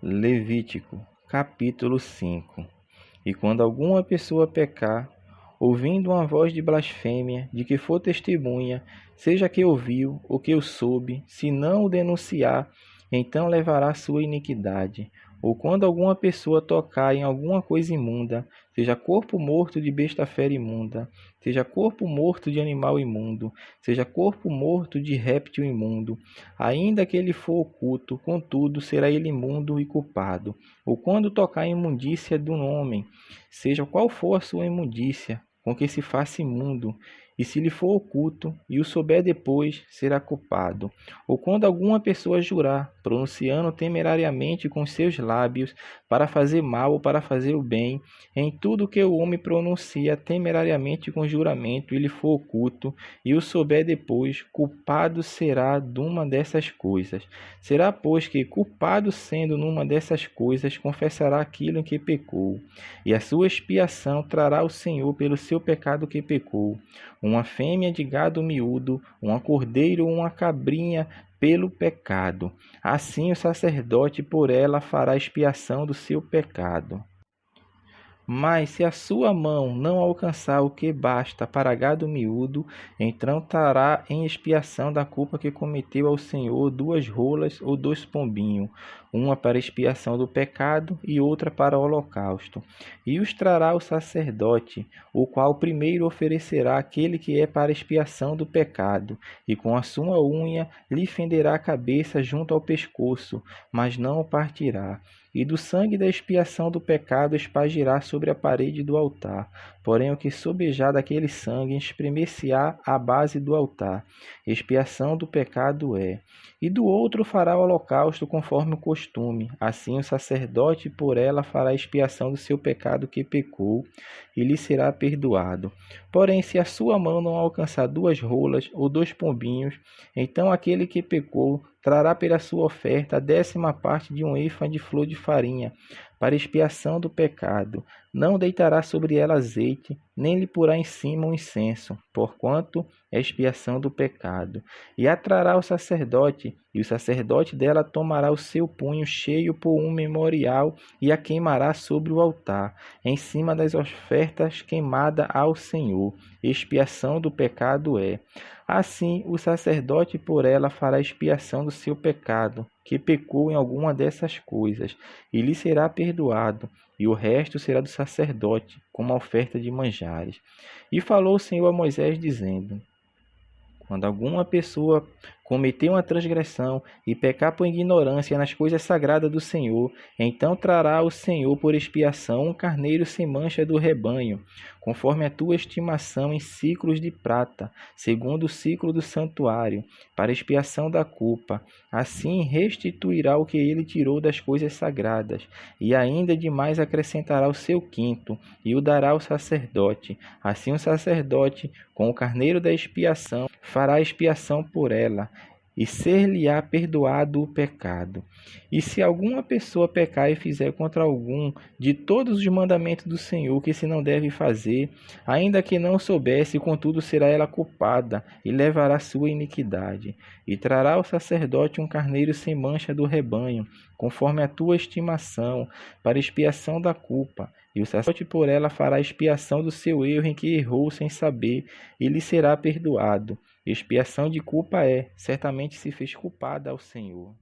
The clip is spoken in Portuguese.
Levítico, capítulo 5. E quando alguma pessoa pecar, ouvindo uma voz de blasfêmia, de que for testemunha, seja que ouviu ou que o soube, se não o denunciar, então levará sua iniquidade. Ou quando alguma pessoa tocar em alguma coisa imunda, seja corpo morto de besta fera imunda, seja corpo morto de animal imundo, seja corpo morto de réptil imundo, ainda que ele for oculto, contudo será ele imundo e culpado. Ou quando tocar em imundícia de um homem, seja qual for a sua imundícia, com que se faça imundo, e se lhe for oculto, e o souber depois, será culpado. Ou quando alguma pessoa jurar, pronunciando temerariamente com seus lábios, para fazer mal ou para fazer o bem, em tudo que o homem pronuncia temerariamente com juramento, e lhe for oculto, e o souber depois, culpado será de uma dessas coisas. Será, pois, que, culpado sendo numa dessas coisas, confessará aquilo em que pecou, e a sua expiação trará ao Senhor pelo seu pecado que pecou, uma fêmea de gado miúdo, um cordeiro ou uma cabrinha pelo pecado. Assim o sacerdote por ela fará expiação do seu pecado. Mas se a sua mão não alcançar o que basta para gado miúdo, então trará em expiação da culpa que cometeu ao Senhor 2 rolas ou 2 pombinhos, uma para expiação do pecado e outra para o holocausto. E os trará o sacerdote, o qual primeiro oferecerá aquele que é para expiação do pecado, e com a sua unha lhe fenderá a cabeça junto ao pescoço, mas não o partirá. E do sangue da expiação do pecado espargirá sobre a parede do altar. Porém, o que sobejar daquele sangue espremer-se-á à base do altar. Expiação do pecado é. E do outro fará o holocausto conforme o costume. Assim o sacerdote por ela fará expiação do seu pecado que pecou, e lhe será perdoado. Porém, se a sua mão não alcançar 2 rolas ou 2 pombinhos, então aquele que pecou trará pela sua oferta a 10ª parte de um êfa de flor de farinha, para expiação do pecado. Não deitará sobre ela azeite, nem lhe porá em cima um incenso, porquanto é expiação do pecado. E a trará o sacerdote, e o sacerdote dela tomará o seu punho cheio por um memorial, e a queimará sobre o altar, em cima das ofertas queimada ao Senhor. Expiação do pecado é. Assim, o sacerdote por ela fará expiação do seu pecado, que pecou em alguma dessas coisas, e lhe será perdoado, e o resto será do sacerdote, como a oferta de manjares. E falou o Senhor a Moisés, dizendo: quando alguma pessoa cometer uma transgressão e pecar por ignorância nas coisas sagradas do Senhor, então trará o Senhor por expiação um carneiro sem mancha do rebanho, conforme a tua estimação em ciclos de prata, segundo o ciclo do santuário, para expiação da culpa. Assim restituirá o que ele tirou das coisas sagradas, e ainda demais acrescentará o seu quinto, e o dará ao sacerdote. Assim o sacerdote, com o carneiro da expiação, fará expiação por ela, e ser-lhe-á perdoado o pecado. E se alguma pessoa pecar e fizer contra algum de todos os mandamentos do Senhor que se não deve fazer, ainda que não soubesse, contudo será ela culpada, e levará sua iniquidade. E trará ao sacerdote um carneiro sem mancha do rebanho, conforme a tua estimação, para expiação da culpa. E o sacerdote por ela fará expiação do seu erro em que errou sem saber, e lhe será perdoado. Expiação de culpa é, certamente se fez culpada ao Senhor.